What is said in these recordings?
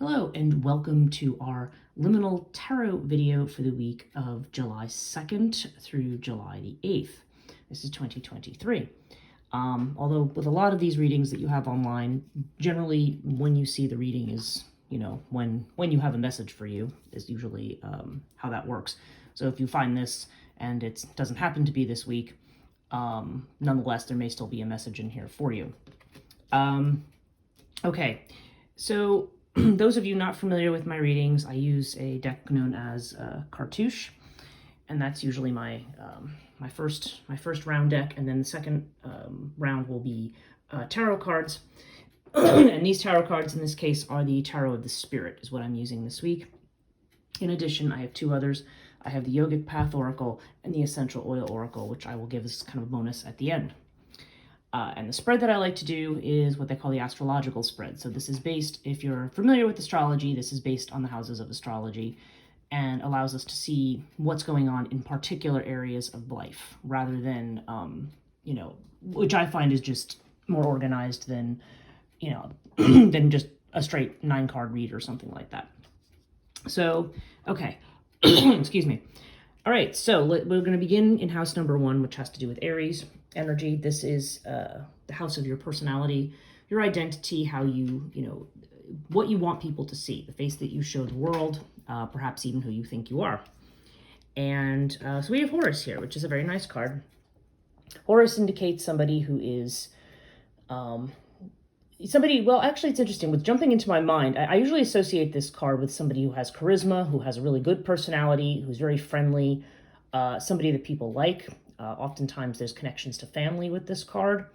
Hello and welcome to our Liminal Tarot video for the week of July 2nd through July the 8th. This is 2023. Although with a lot of these readings that you have online, generally when you see the reading is, when you have a message for you is usually how that works. So if you find this and it doesn't happen to be this week, nonetheless, there may still be a message in here for you. Okay, so those of you not familiar with my readings, I use a deck known as Cartouche, and that's usually my my first round deck, and then the second round will be tarot cards. And these tarot cards in this case are the Tarot of the Spirit is what I'm using this week. In addition, I have two others. I have the Yogic Path Oracle and the Essential Oil Oracle, which I will give as kind of a bonus at the end. And the spread that I like to do is what they call the astrological spread. So this is based, if you're familiar with astrology, this is based on the houses of astrology and allows us to see what's going on in particular areas of life rather than, which I find is just more organized than, than just a straight 9-card read or something like that. So, okay, excuse me. All right, so we're going to begin in house number 1, which has to do with Aries energy. This is the house of your personality, your identity, how what you want people to see, the face that you show the world, perhaps even who you think you are. And so we have Horus here, which is a very nice card. Horus indicates somebody who is well, actually it's interesting. With jumping into my mind, I usually associate this card with somebody who has charisma, who has a really good personality, who's very friendly, somebody that people like. Oftentimes there's connections to family with this card.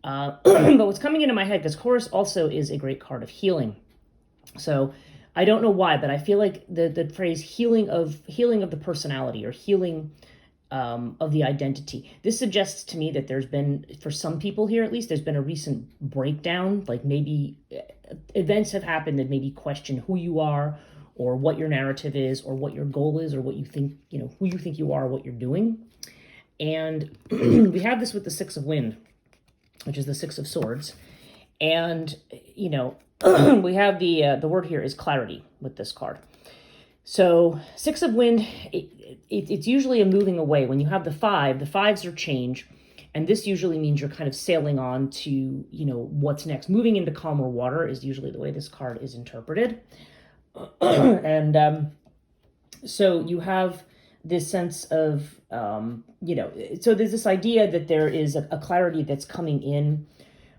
But what's coming into my head, because Horus also is a great card of healing. So I don't know why, but I feel like the phrase healing of the personality or healing of the identity. This suggests to me that there's been, for some people here at least, there's been a recent breakdown, like maybe events have happened that maybe question who you are or what your narrative is or what your goal is or what you think, who you think you are, what you're doing. And we have this with the Six of Wind, which is the Six of Swords. And, we have the word here is clarity with this card. So Six of Wind, it's usually a moving away. When you have the fives are change. And this usually means you're kind of sailing on to, what's next. Moving into calmer water is usually the way this card is interpreted. And so you have this sense of, so there's this idea that there is a clarity that's coming in,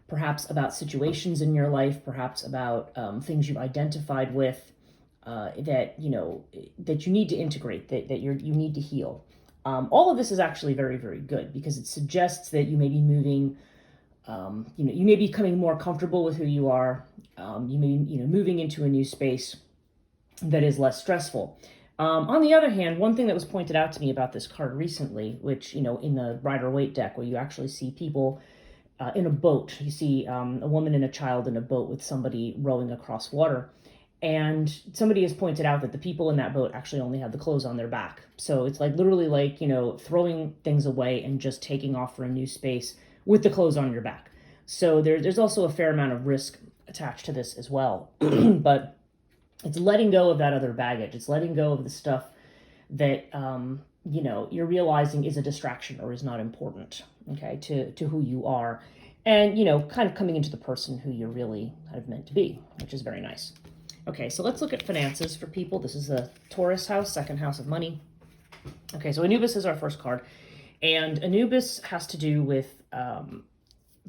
perhaps about situations in your life, perhaps about things you've identified with that you need to integrate, that you need to heal. All of this is actually very, very good because it suggests that you may be moving, you may be becoming more comfortable with who you are. You may be, moving into a new space that is less stressful. On the other hand, one thing that was pointed out to me about this card recently, which, in the Rider-Waite deck, where you actually see people in a boat, you see a woman and a child in a boat with somebody rowing across water. And somebody has pointed out that the people in that boat actually only have the clothes on their back. So it's like literally like, throwing things away and just taking off for a new space with the clothes on your back. So there's also a fair amount of risk attached to this as well. But it's letting go of that other baggage. It's letting go of the stuff that, you're realizing is a distraction or is not important, okay, to who you are. And, kind of coming into the person who you're really kind of meant to be, which is very nice. Okay, so let's look at finances for people. This is the Taurus house, second house of money. Okay, so Anubis is our first card. And Anubis has to do with,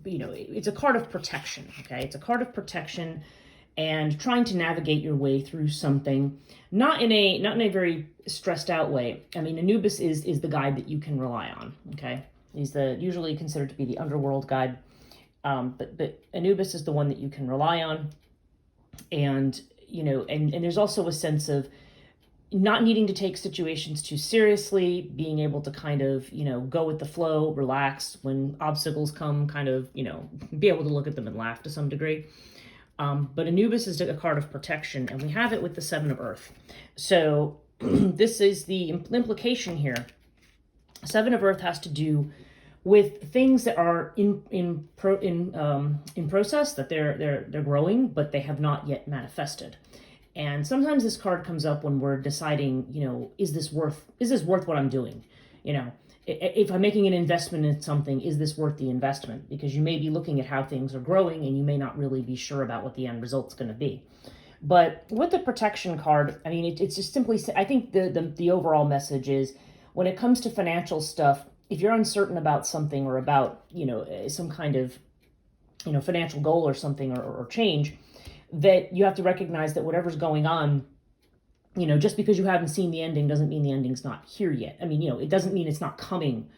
it's a card of protection, okay? It's a card of protection and trying to navigate your way through something, not in a very stressed out way. I mean, Anubis is the guide that you can rely on, okay? He's usually considered to be the underworld guide, but Anubis is the one that you can rely on. And, and there's also a sense of not needing to take situations too seriously, being able to kind of, go with the flow, relax when obstacles come, kind of, be able to look at them and laugh to some degree. But Anubis is a card of protection, and we have it with the Seven of Earth. So this is the implication here. Seven of Earth has to do with things that are in process, that they're growing, but they have not yet manifested. And sometimes this card comes up when we're deciding, is this worth what I'm doing? If I'm making an investment in something, is this worth the investment? Because you may be looking at how things are growing and you may not really be sure about what the end result's going to be. But with the protection card, I mean, it's just simply, I think the overall message is, when it comes to financial stuff, if you're uncertain about something, or about, some kind of, financial goal or something, or change, that you have to recognize that whatever's going on, just because you haven't seen the ending doesn't mean the ending's not here yet. I mean, it doesn't mean it's not coming.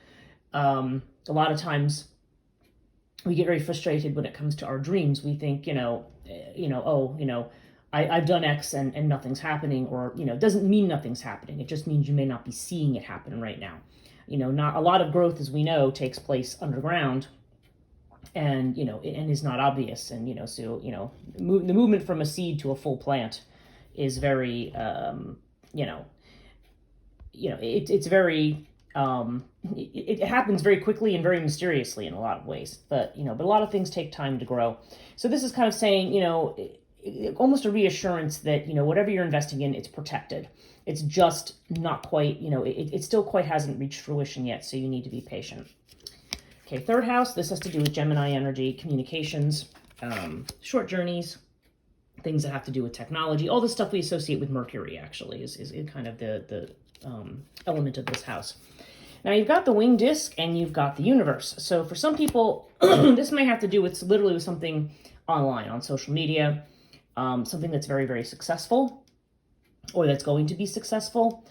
A lot of times we get very frustrated when it comes to our dreams. We think, I've done X and nothing's happening, or, it doesn't mean nothing's happening. It just means you may not be seeing it happen right now. Not a lot of growth, as we know, takes place underground, and, and is not obvious. And, so, the movement from a seed to a full plant is very, it's very, it happens very quickly and very mysteriously in a lot of ways, but a lot of things take time to grow. So this is kind of saying, almost a reassurance that, whatever you're investing in, it's protected. It's just not quite, it still quite hasn't reached fruition yet. So you need to be patient. Okay. Third house. This has to do with Gemini energy, communications, short journeys, things that have to do with technology, all the stuff we associate with Mercury actually is kind of the element of this house. Now you've got the winged disc and you've got the universe. So for some people, this may have to do with literally with something online, on social media, something that's very, very successful, or that's going to be successful.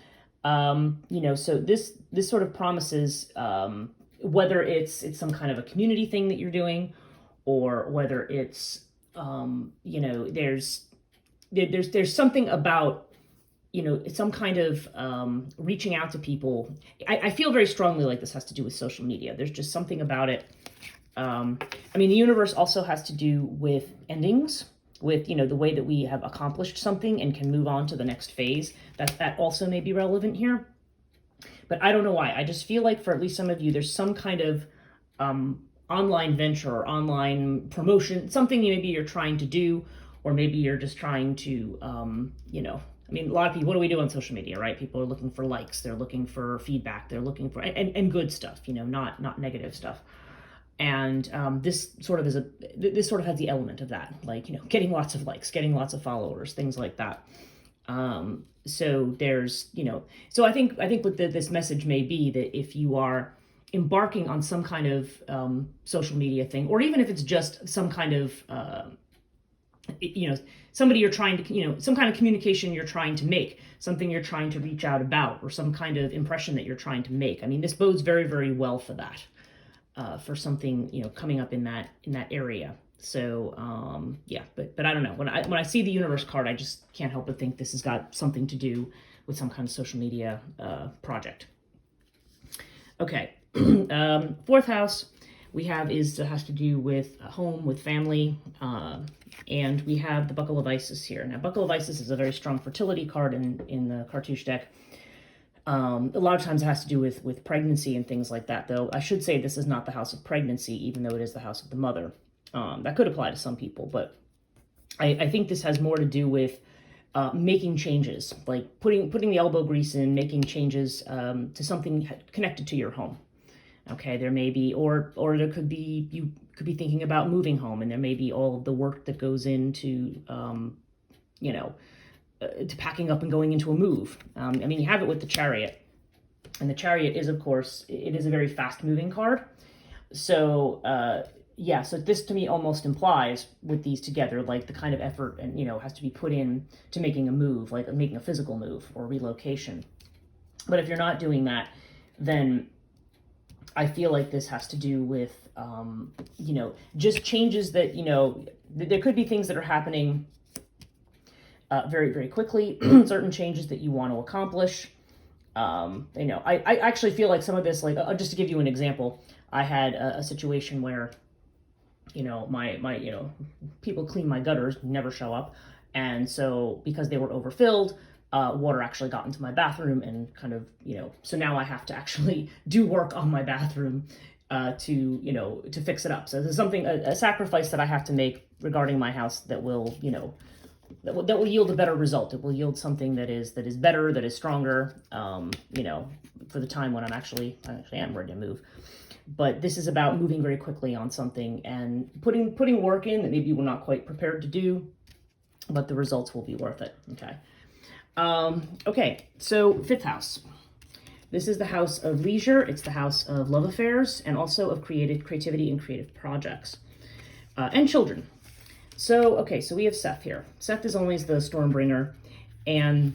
So this sort of promises, whether it's some kind of a community thing that you're doing, or whether it's, there's something about, some kind of reaching out to people. I feel very strongly like this has to do with social media. There's just something about it. The universe also has to do with endings, with, the way that we have accomplished something and can move on to the next phase. That also may be relevant here. But I don't know why. I just feel like for at least some of you, there's some kind of online venture or online promotion, something maybe you're trying to do, or maybe you're just trying to, a lot of people, what do we do on social media, right? People are looking for likes, they're looking for feedback, they're looking for, and good stuff, not negative stuff. And this sort of has the element of that, like, getting lots of likes, getting lots of followers, things like that. So there's, so I think what this message may be, that if you are embarking on some kind of social media thing, or even if it's just some kind of, somebody you're trying to, some kind of communication you're trying to make, something you're trying to reach out about, or some kind of impression that you're trying to make. I mean, this bodes very, very well for that, for something, coming up in that area. So, but I don't know. When I see the universe card, I just can't help but think this has got something to do with some kind of social media project. Okay. Fourth house we have has to do with home, with family, and we have the Buckle of Isis here. Now, Buckle of Isis is a very strong fertility card in the Cartouche deck. A lot of times it has to do with pregnancy and things like that, though I should say this is not the house of pregnancy, even though it is the house of the mother. That could apply to some people, but I think this has more to do with making changes, like putting the elbow grease in, making changes to something connected to your home. Okay, there may be, or there could be, you could be thinking about moving home, and there may be all of the work that goes into, to packing up and going into a move. You have it with the Chariot, and the Chariot is, of course, it is a very fast-moving card. So, so this to me almost implies, with these together, like the kind of effort and, has to be put in to making a move, like making a physical move or relocation. But if you're not doing that, then I feel like this has to do with, just changes that, there could be things that are happening very, very quickly, certain changes that you want to accomplish. I actually feel like some of this, like, just to give you an example, I had a situation where, my people clean my gutters, never show up. And so because they were overfilled, water actually got into my bathroom and kind of, so now I have to actually do work on my bathroom to fix it up. So there's something, a sacrifice that I have to make regarding my house that will, that will yield a better result. It will yield something that is better, that is stronger, for the time when I actually am ready to move. But this is about moving very quickly on something and putting work in that maybe we're not quite prepared to do, but the results will be worth it. Okay. Okay, so 5th house. This is the house of leisure. It's the house of love affairs and also of creativity and creative projects, and children. So, okay, so we have Seth here. Seth is always the Stormbringer, and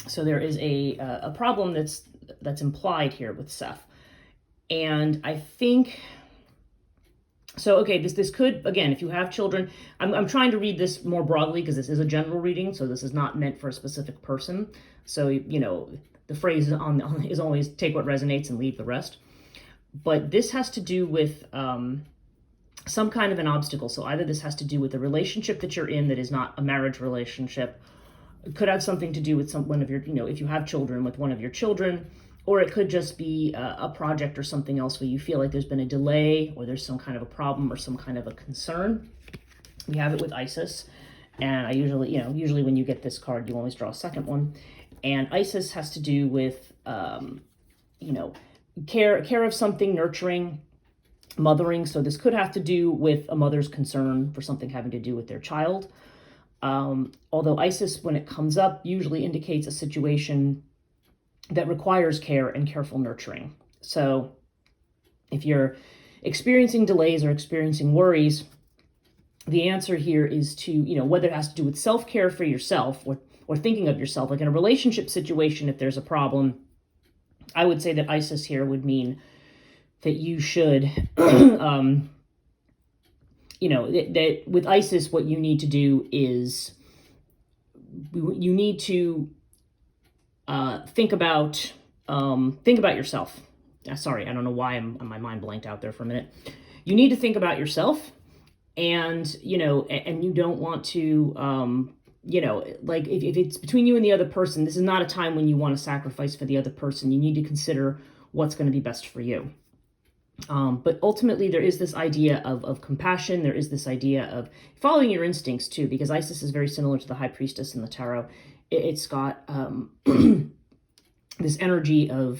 so there is a problem that's implied here with Seth. And I think, so, okay, this could, again, if you have children, I'm trying to read this more broadly because this is a general reading, so this is not meant for a specific person. So, the phrase is always take what resonates and leave the rest. But this has to do with some kind of an obstacle. So either this has to do with a relationship that you're in that is not a marriage relationship. It could have something to do with one of your, if you have children, with one of your children, or it could just be a project or something else where you feel like there's been a delay or there's some kind of a problem or some kind of a concern. We have it with Isis. And I usually when you get this card, you always draw a second one. And Isis has to do with, care of something, nurturing, mothering. So this could have to do with a mother's concern for something having to do with their child. Although Isis, when it comes up, usually indicates a situation that requires care and careful nurturing. So if you're experiencing delays or experiencing worries, the answer here is to, whether it has to do with self-care for yourself or thinking of yourself, like in a relationship situation, if there's a problem, I would say that Isis here would mean that you should, that with Isis, what you need to do is you need to think about yourself. Sorry, I don't know why my mind blanked out there for a minute. You need to think about yourself, and and you don't want to. Like if it's between you and the other person, this is not a time when you want to sacrifice for the other person. You need to consider what's going to be best for you. But ultimately, there is this idea of compassion. There is this idea of following your instincts, too, because Isis is very similar to the High Priestess in the Tarot. It's got this energy of,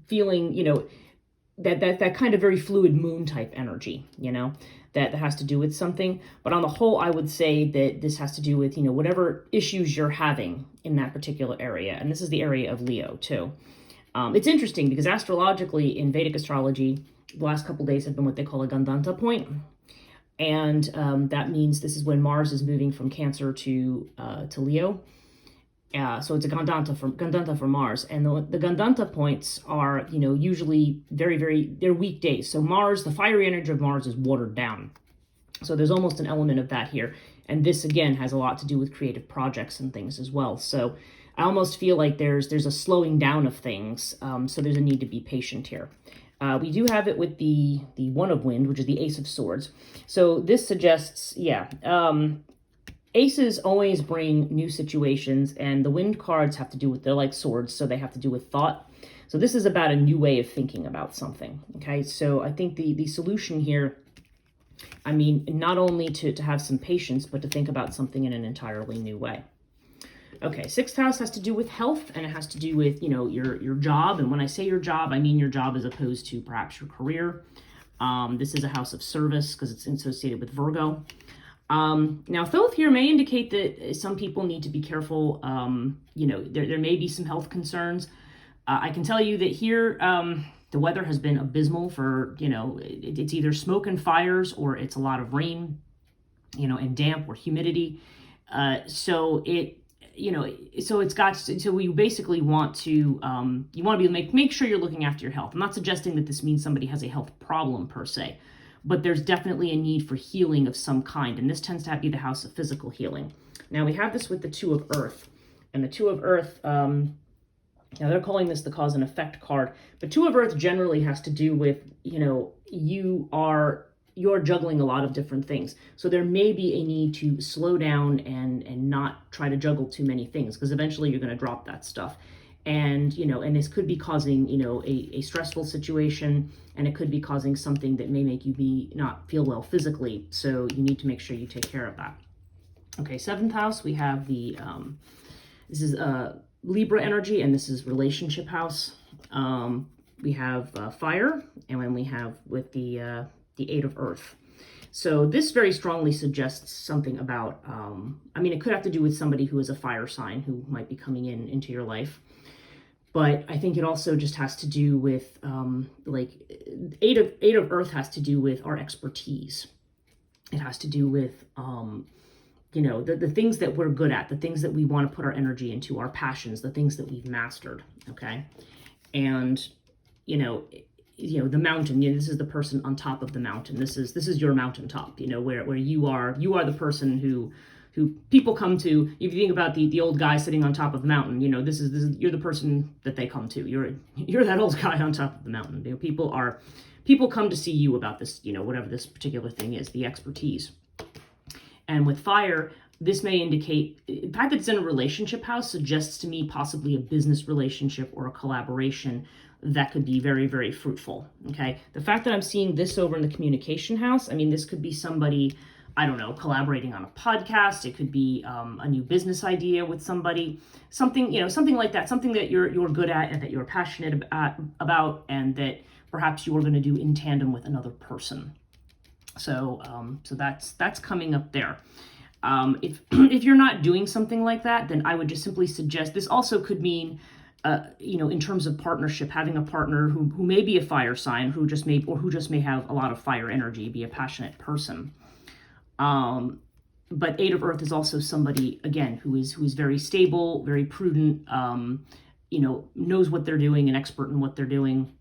feeling, that kind of very fluid moon type energy, that has to do with something. But on the whole, I would say that this has to do with, whatever issues you're having in that particular area. And this is the area of Leo, too. It's interesting because astrologically in Vedic astrology, the last couple of days have been what they call a Gandanta point. And that means this is when Mars is moving from Cancer to Leo. So it's a Gandanta for Mars. And the Gandanta points are, usually very, very, they're weak days. So Mars, the fiery energy of Mars is watered down. So there's almost an element of that here. And this, again, has a lot to do with creative projects and things as well. So I almost feel like there's a slowing down of things. So there's a need to be patient here. We do have it with the One of Wind, which is the Ace of Swords. So this suggests, aces always bring new situations, and the wind cards have to do with, they're like swords, so they have to do with thought. So this is about a new way of thinking about something, okay? So I think the solution here, not only to have some patience, but to think about something in an entirely new way. Okay, 6th house has to do with health, and it has to do with, your job. And when I say your job, I mean your job as opposed to perhaps your career. This is a house of service because it's associated with Virgo. Now, Thoth here may indicate that some people need to be careful. There may be some health concerns. I can tell you that here, the weather has been abysmal for, it's either smoke and fires or it's a lot of rain, and damp or humidity. So we basically want to, make sure you're looking after your health. I'm not suggesting that this means somebody has a health problem per se, but there's definitely a need for healing of some kind. And this tends to be the house of physical healing. Now we have this with the Two of Earth, and the Two of Earth, now they're calling this the cause and effect card, but Two of Earth generally has to do with, you're juggling a lot of different things. So there may be a need to slow down and not try to juggle too many things, because eventually you're going to drop that stuff. And, and this could be causing, a stressful situation, and it could be causing something that may make you not feel well physically. So you need to make sure you take care of that. Okay, 7th house, we have this is Libra energy, and this is relationship house. We have fire, and then we have with the 8 of Earth. So this very strongly suggests something about, it could have to do with somebody who is a fire sign who might be coming into your life. But I think it also just has to do with, 8 of Earth has to do with our expertise. It has to do with, the things that we're good at, the things that we want to put our energy into, our passions, the things that we've mastered, okay? And, the mountain, this is the person on top of the mountain. This is your mountaintop, where you are the person who people come to. If you think about the old guy sitting on top of the mountain, this is you're the person that they come to. You're that old guy on top of the mountain. People come to see you about this, whatever this particular thing is, the expertise. And with fire, this may indicate, the fact that it's in a relationship house suggests to me possibly a business relationship or a collaboration that could be very, very fruitful, okay? The fact that I'm seeing this over in the communication house, this could be somebody, I don't know, collaborating on a podcast. It could be a new business idea with somebody, something, something like that, something that you're good at and that you're passionate about, and that perhaps you are going to do in tandem with another person. So that's coming up there. If you're not doing something like that, then I would just simply suggest, this also could mean, in terms of partnership, having a partner who may be a fire sign, who just may have a lot of fire energy, be a passionate person. But 8 of Earth is also somebody, again, who is very stable, very prudent, knows what they're doing, an expert in what they're doing.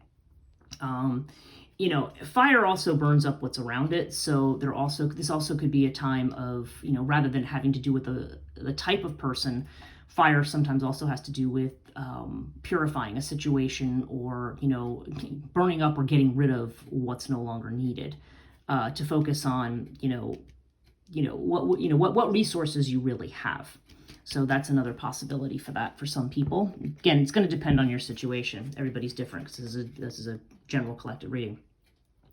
Fire also burns up what's around it. So this also could be a time of, rather than having to do with the type of person, fire sometimes also has to do with purifying a situation, or, burning up or getting rid of what's no longer needed, to focus on, what resources you really have. So that's another possibility for that for some people. Again, it's going to depend on your situation. Everybody's different, because this is a general collective reading.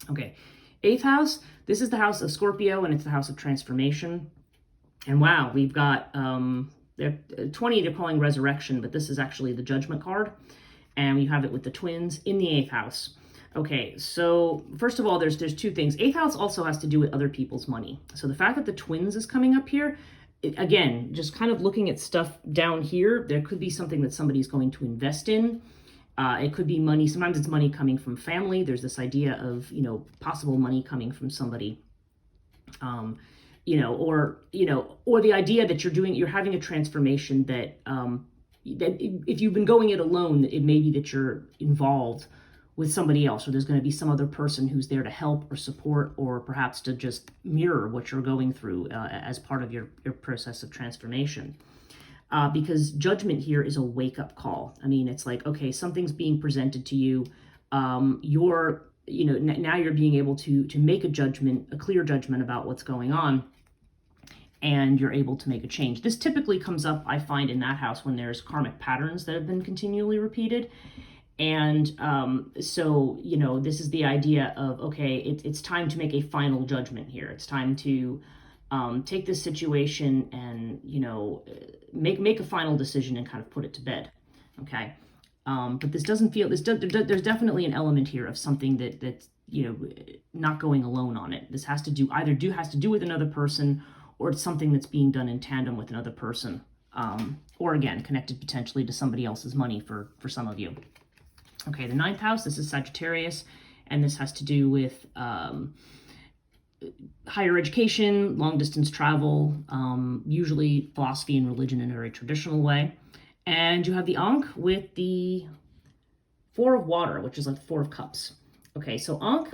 Okay, 8th house. This is the house of Scorpio, and it's the house of transformation. And wow, we've got 20. They're calling resurrection, but this is actually the Judgment card, and we have it with the twins in the 8th house. Okay, so first of all, there's 2 things. 8th house also has to do with other people's money. So the fact that the twins is coming up here, again, just kind of looking at stuff down here, there could be something that somebody's going to invest in. It could be money. Sometimes it's money coming from family. There's this idea of, possible money coming from somebody, or the idea that you're having a transformation that if you've been going it alone, it may be that you're involved with somebody else, or there's going to be some other person who's there to help or support, or perhaps to just mirror what you're going through as part of your process of transformation. Because judgment here is a wake-up call. It's like, okay, something's being presented to you. Now you're being able to make a clear judgment about what's going on, and you're able to make a change. This typically comes up, I find, in that house when there's karmic patterns that have been continually repeated. And so, this is the idea of, okay, it's time to make a final judgment here. It's time to take this situation and, make a final decision and kind of put it to bed. Okay. But this doesn't feel, there's definitely an element here of something that's, not going alone on it. This has to do with another person, or it's something that's being done in tandem with another person. Or again, connected potentially to somebody else's money for some of you. Okay, the 9th house, this is Sagittarius, and this has to do with higher education, long distance travel, usually philosophy and religion in a very traditional way. And you have the Ankh with the 4 of water, which is like the 4 of cups. Okay, so Ankh,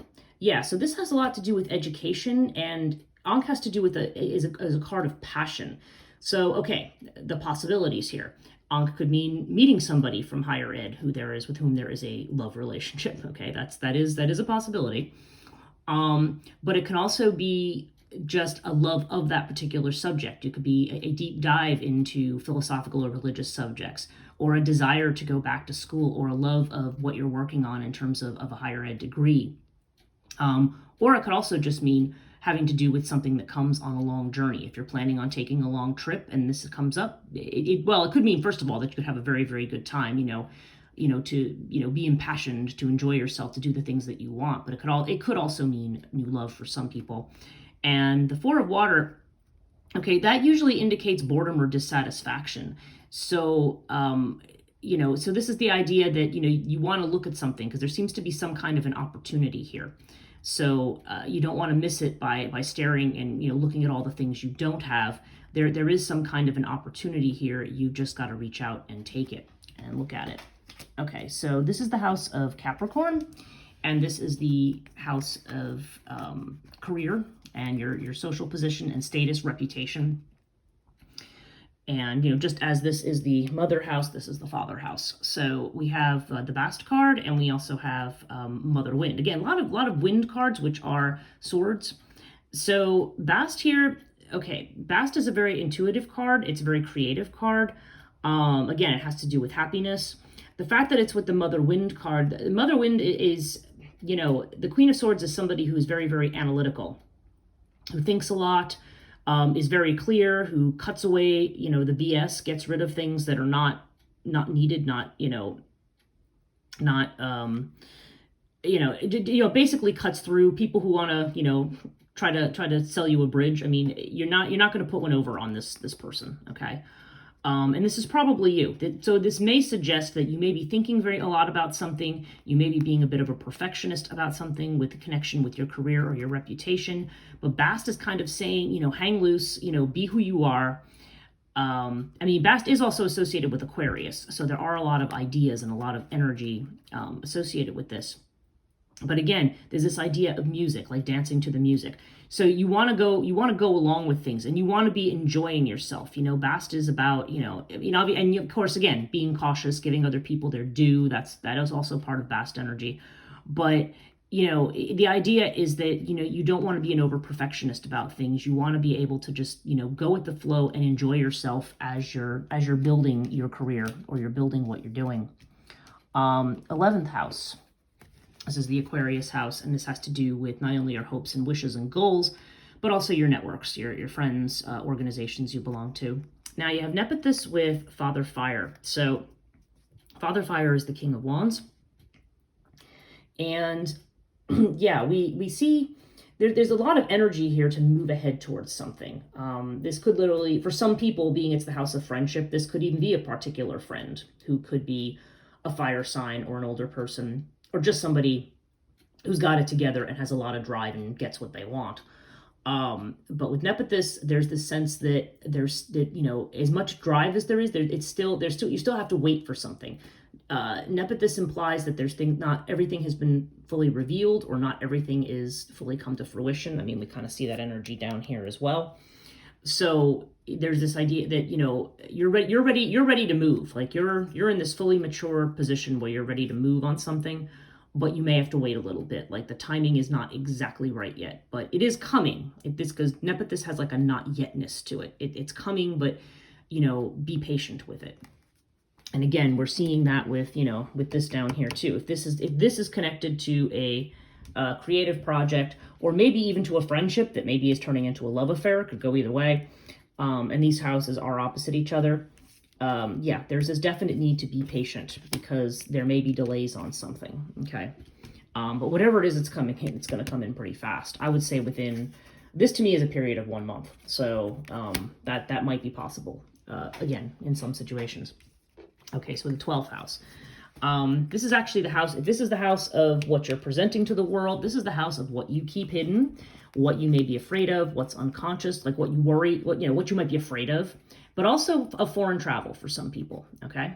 so this has a lot to do with education, and Ankh has to do with is a card of passion. So, okay, the possibilities here. Ankh could mean meeting somebody from higher ed with whom there is a love relationship. Okay, that is a possibility. But it can also be just a love of that particular subject. It could be a deep dive into philosophical or religious subjects, or a desire to go back to school, or a love of what you're working on in terms of a higher ed degree. Or it could also just mean having to do with something that comes on a long journey. If you're planning on taking a long trip and this comes up, it could mean, first of all, that you could have a very, very good time, to be impassioned, to enjoy yourself, to do the things that you want. But it could also mean new love for some people. And the Four of Water, okay, that usually indicates boredom or dissatisfaction. So, so this is the idea that, you want to look at something because there seems to be some kind of an opportunity here. So you don't want to miss it by staring and, looking at all the things you don't have. There is some kind of an opportunity here. You've just got to reach out and take it and look at it. Okay, so this is the house of Capricorn, and this is the house of career and your social position and status, reputation. And, just as this is the mother house, this is the father house. So we have the Bast card, and we also have Mother Wind. Again, a lot of wind cards, which are swords. So Bast here, okay, Bast is a very intuitive card. It's a very creative card. Again, it has to do with happiness. The fact that it's with the Mother Wind card, Mother Wind is, the Queen of Swords is somebody who's very, very analytical, who thinks a lot, is very clear, who cuts away, the BS, gets rid of things that are not needed, basically cuts through people who want to, try to sell you a bridge. I mean, you're not going to put one over on this person, okay? And this is probably you. So this may suggest that you may be thinking a lot about something. You may be being a bit of a perfectionist about something with the connection with your career or your reputation. But Bast is kind of saying, hang loose, be who you are. Bast is also associated with Aquarius. So there are a lot of ideas and a lot of energy associated with this. But again, there's this idea of music, like dancing to the music. So you want to go along with things, and you want to be enjoying yourself. Bast is about, and of course, again, being cautious, giving other people their due. That is also part of Bast energy. But, the idea is that, you don't want to be an over perfectionist about things. You want to be able to just, go with the flow and enjoy yourself as you're building your career, or you're building what you're doing. 11th house. This is the Aquarius house, and this has to do with not only your hopes and wishes and goals, but also your networks, your friends, organizations you belong to. Now you have Neptune with Father Fire. So Father Fire is the King of Wands. And yeah, we see there's a lot of energy here to move ahead towards something. This could literally, for some people, being it's the house of friendship, this could even be a particular friend who could be a fire sign or an older person, or just somebody who's got it together and has a lot of drive and gets what they want. But with Neptune, there's this sense that as much drive as there is, you still have to wait for something. Neptune implies that not everything has been fully revealed, or not everything is fully come to fruition. I mean, we kind of see that energy down here as well. So there's this idea that, you're ready to move. Like you're in this fully mature position where you're ready to move on something, but you may have to wait a little bit. Like the timing is not exactly right yet, but it is coming. Because Neptune has like a not yetness to it. It's coming, but, be patient with it. And again, we're seeing that with this down here too. If this is connected to a creative project, or maybe even to a friendship that maybe is turning into a love affair, it could go either way. And these houses are opposite each other. There's this definite need to be patient because there may be delays on something. Okay. But whatever it is that's coming in, it's going to come in pretty fast. I would say this to me is a period of 1 month. So that might be possible, again, in some situations. Okay, so the 12th house. This is actually the house. This is the house of what you're presenting to the world. This is the house of what you keep hidden, what you may be afraid of, what's unconscious, like what you worry, what you might be afraid of, but also of foreign travel for some people. Okay.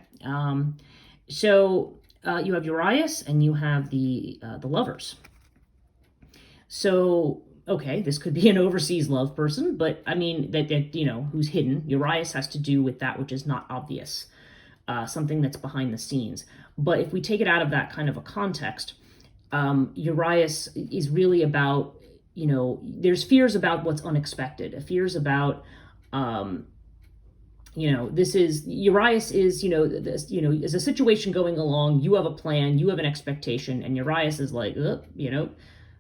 So you have Urias and you have the Lovers. So, okay, this could be an overseas love person, but I mean that who's hidden. Urias has to do with that which is not obvious. Something that's behind the scenes. But if we take it out of that kind of a context, Urias is really about, there's fears about what's unexpected, fears about, this is Urias is, is a situation going along. You have a plan, you have an expectation, and Urias is like,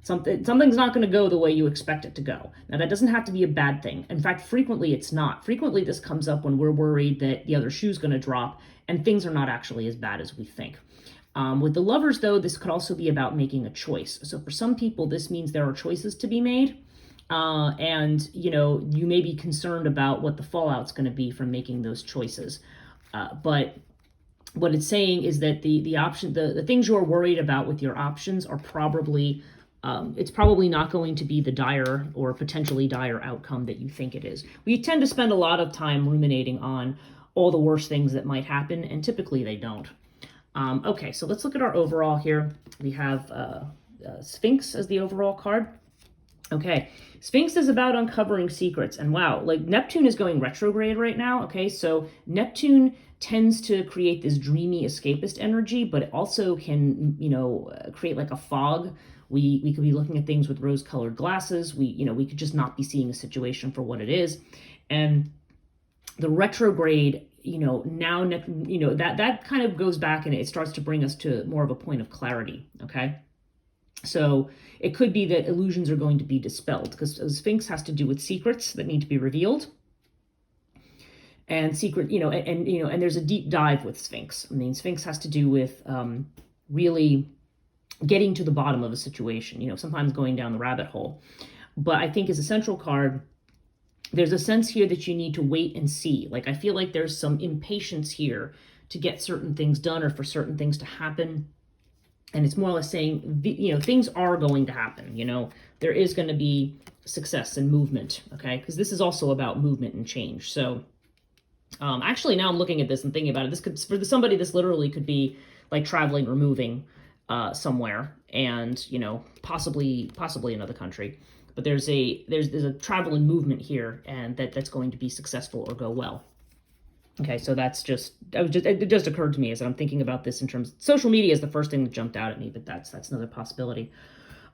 something's not going to go the way you expect it to go. Now, that doesn't have to be a bad thing. In fact, frequently it's not. Frequently this comes up when we're worried that the other shoe's going to drop and things are not actually as bad as we think. With the Lovers, though, this could also be about making a choice. So for some people, this means there are choices to be made. And you may be concerned about what the fallout's going to be from making those choices. But what it's saying is that the things you're worried about with your options are probably, it's probably not going to be the dire or potentially dire outcome that you think it is. We tend to spend a lot of time ruminating on all the worst things that might happen, and typically they don't. Okay, so let's look at our overall here. We have Sphinx as the overall card. Okay, Sphinx is about uncovering secrets, and wow, like Neptune is going retrograde right now. Okay, so Neptune tends to create this dreamy escapist energy, but it also can, create like a fog. We could be looking at things with rose-colored glasses. We could just not be seeing a situation for what it is. And the retrograde, now, that kind of goes back and it starts to bring us to more of a point of clarity, okay? So it could be that illusions are going to be dispelled, because Sphinx has to do with secrets that need to be revealed. And and there's a deep dive with Sphinx. I mean, Sphinx has to do with really getting to the bottom of a situation, sometimes going down the rabbit hole. But I think as a central card, there's a sense here that you need to wait and see. Like, I feel like there's some impatience here to get certain things done or for certain things to happen. And it's more or less saying, things are going to happen. There is going to be success and movement, okay? Because this is also about movement and change. So actually, now I'm looking at this and thinking about it. This could, for somebody, this literally could be like traveling or moving somewhere, and possibly another country. But there's a travel and movement here, and that's going to be successful or go well. Okay, so it just occurred to me as I'm thinking about this in terms of social media is the first thing that jumped out at me, but that's another possibility.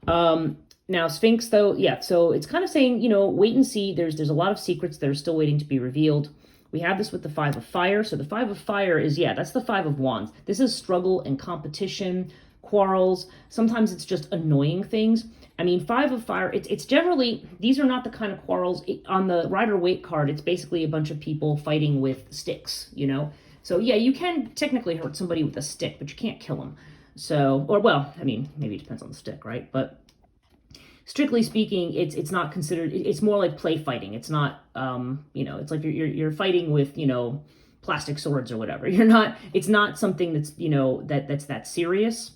Now Sphinx, though, yeah, so it's kind of saying, wait and see. There's a lot of secrets that are still waiting to be revealed. We have this with the Five of Fire. So the Five of Fire is, that's the Five of Wands. This is struggle and competition, quarrels. Sometimes it's just annoying things. I mean, Five of Fire, it's generally, these are not the kind of quarrels. On the Rider-Waite card, it's basically a bunch of people fighting with sticks, So yeah, you can technically hurt somebody with a stick, but you can't kill them. So, maybe it depends on the stick, right? But strictly speaking, it's not considered, it's more like play fighting. It's not, it's like you're fighting with, plastic swords or whatever. It's not something that's, that's that serious.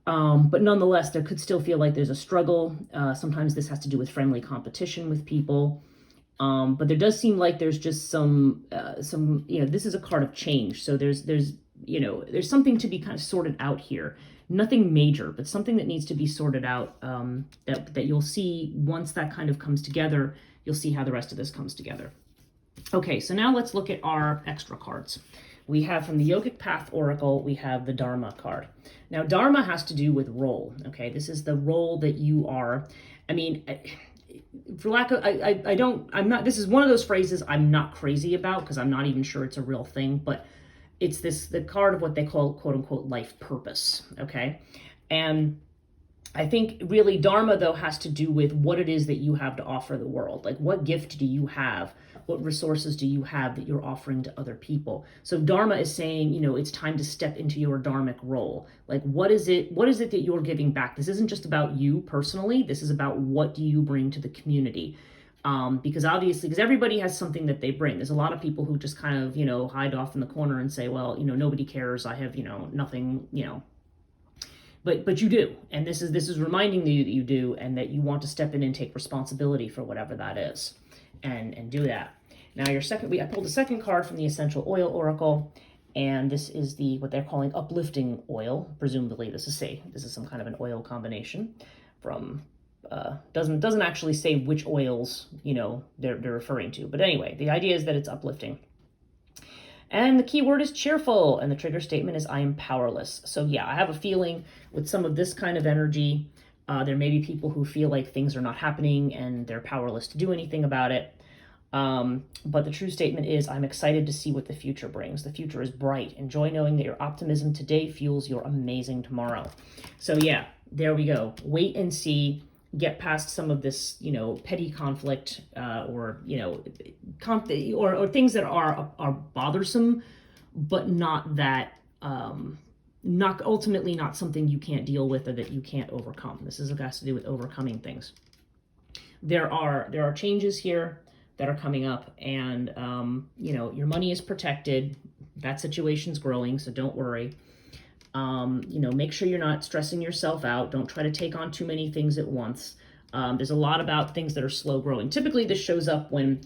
But nonetheless, there could still feel like there's a struggle. Sometimes this has to do with friendly competition with people. But there does seem like there's just some, this is a card of change. So there's something to be kind of sorted out here. Nothing major, but something that needs to be sorted out, that you'll see once that kind of comes together. You'll see how the rest of this comes together. Okay, so now let's look at our extra cards. We have from the Yogic Path Oracle, we have the Dharma card. Now, Dharma has to do with role, okay? This is the role that you are. I mean, for lack of, this is one of those phrases I'm not crazy about because I'm not even sure it's a real thing, but it's the card of what they call, quote unquote, life purpose, okay? And I think really Dharma, though, has to do with what it is that you have to offer the world. Like, what gift do you have? What resources do you have that you're offering to other people? So Dharma is saying, it's time to step into your dharmic role. Like, what is it that you're giving back? This isn't just about you personally. This is about what do you bring to the community? Because everybody has something that they bring. There's a lot of people who just kind of, hide off in the corner and say, well, nobody cares. I have, nothing, But you do, and this is reminding you that you do, and that you want to step in and take responsibility for whatever that is, and do that. Now I pulled the second card from the Essential Oil Oracle, and this is what they're calling uplifting oil. Presumably, this is some kind of an oil combination from. Doesn't actually say which oils they're referring to, but anyway, the idea is that it's uplifting. And the key word is cheerful, and the trigger statement is I am powerless. So yeah, I have a feeling with some of this kind of energy, There may be people who feel like things are not happening and they're powerless to do anything about it. But the true statement is, I'm excited to see what the future brings. The future is bright. Enjoy knowing that your optimism today fuels your amazing tomorrow. So yeah, there we go. Wait and see. Get past some of this, petty conflict, or or things that are bothersome, but not that, not ultimately not something you can't deal with or that you can't overcome. This has to do with overcoming things. There are changes here that are coming up, and your money is protected. That situation's growing, so don't worry. Make sure you're not stressing yourself out. Don't try to take on too many things at once. There's a lot about things that are slow growing. Typically, this shows up when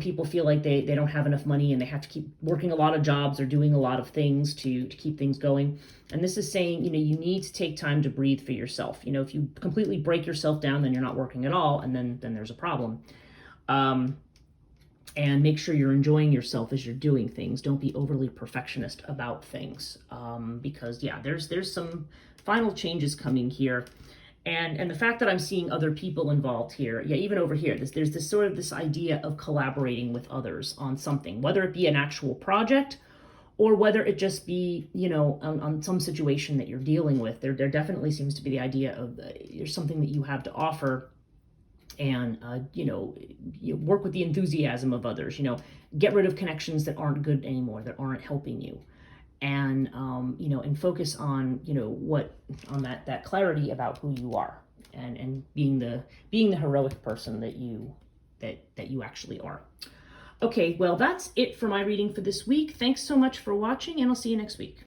people feel like they don't have enough money and they have to keep working a lot of jobs or doing a lot of things to keep things going. And this is saying, you need to take time to breathe for yourself. If you completely break yourself down, then you're not working at all, and then there's a problem. And make sure you're enjoying yourself as you're doing things. Don't be overly perfectionist about things, because there's some final changes coming here. And the fact that I'm seeing other people involved here, even over here, there's this idea of collaborating with others on something, whether it be an actual project or whether it just be, on some situation that you're dealing with. There definitely seems to be the idea of there's something that you have to offer, and you work with the enthusiasm of others. Get rid of connections that aren't good anymore, that aren't helping you, and and focus on that clarity about who you are, and being the heroic person that you actually are. Okay, well, that's it for my reading for this week. Thanks so much for watching, and I'll see you next week.